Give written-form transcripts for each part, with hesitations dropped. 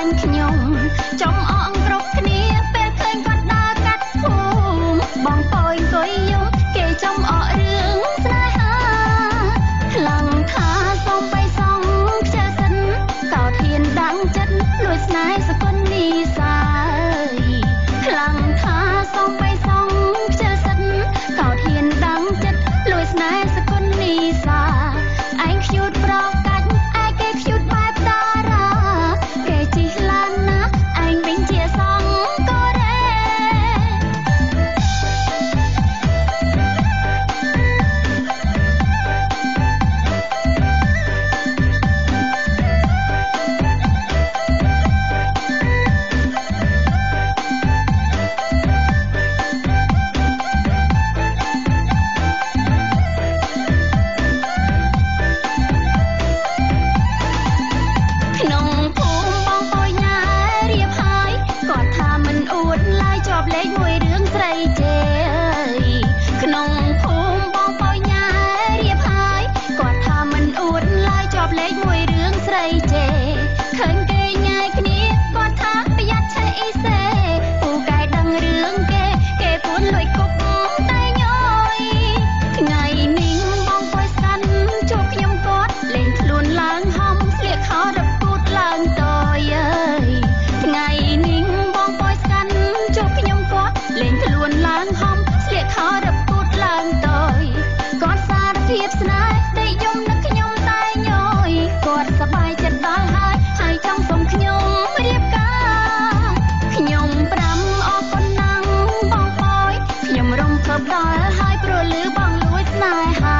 ញខ្ញុំចំអងគ្រប់គ្នាពេលឃើញគាត់ដើរកាត់ភូមិបងពយអង្គុយយំគេចំអករឿងស្នេហាខ្លាំងថាសូមបៃសងខ្ជិលសិនក៏ធានដាំងចិត្តលួចស្នេហ៍សគុណនីសាខ្លាំងថាសូមបៃសងខ្ជិលសិនក៏ធានដាំងចិត្តលួចស្នេហ៍សគុណនីសាឯងខ្ជូតប្រកាច់ឯគេខ្ជូតបែបតារាគេជីឡានណាឯងវិញជាសងកូរ៉េក្នុងភូមិបងពយញ៉ារៀបហើយគាត់ថាមិនអួតឡើយជាប់លេខមួយរឿងស្រីចេក្នុងភូមិបងពយញ៉ារៀបហើយគាត់ថាមិនអួតឡើយជាប់លេខមួយរឿងស្រីចេឃើញគេញ៉ាយគ្នាគាត់ថាប្រយ័ត្នឆេះអ៊ីសេពូកែដឹងរឿងគេពួនលួយគប់តែញយថ្ងៃនេះបងពយស្កាន់ជួបខ្ញុំគាត់លេងខ្លួនឡើងហំស្លៀកខោរពូតឡើងតយអើយថ្ងៃនេះបងពយស្កាន់ជួបខ្ញុំគាត់លេងខ្លួនឡើងហំស្លៀកខោរពូតឡើងតយគាត់សារភាពស្នេហ៍តែយំនឹកខ្ញុំតែញយគាត់សប្បាយចិត្តដល់ហើយចង់សុំខ្ញុំរៀបការខ្ញុំប្រាំអរគុណណាស់បងពយខ្ញុំរំភើបដល់ហើយព្រោះលឺបងលួចស្នេហា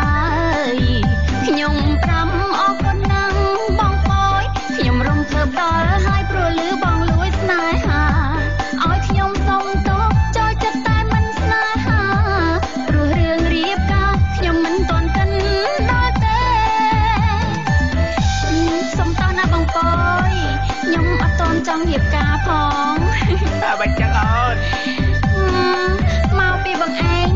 ខ្ញុំប្រាំអរគុណណាស់បងពយខ្ញុំរំភើបដល់ហើយព្រោះលឺបងលួចស្នេហាឲ្យខ្ញុំសុំទោសចូលចិត្តតែមិនស្នេហាព្រោះរឿងរៀបការខ្ញុំមិនទាន់កិនដល់ទេសុំតោះណាបងពយខ្ញុំអត់ទាន់ចង់រៀបការផងបាច់ចឹងអូនមកពីបងឯង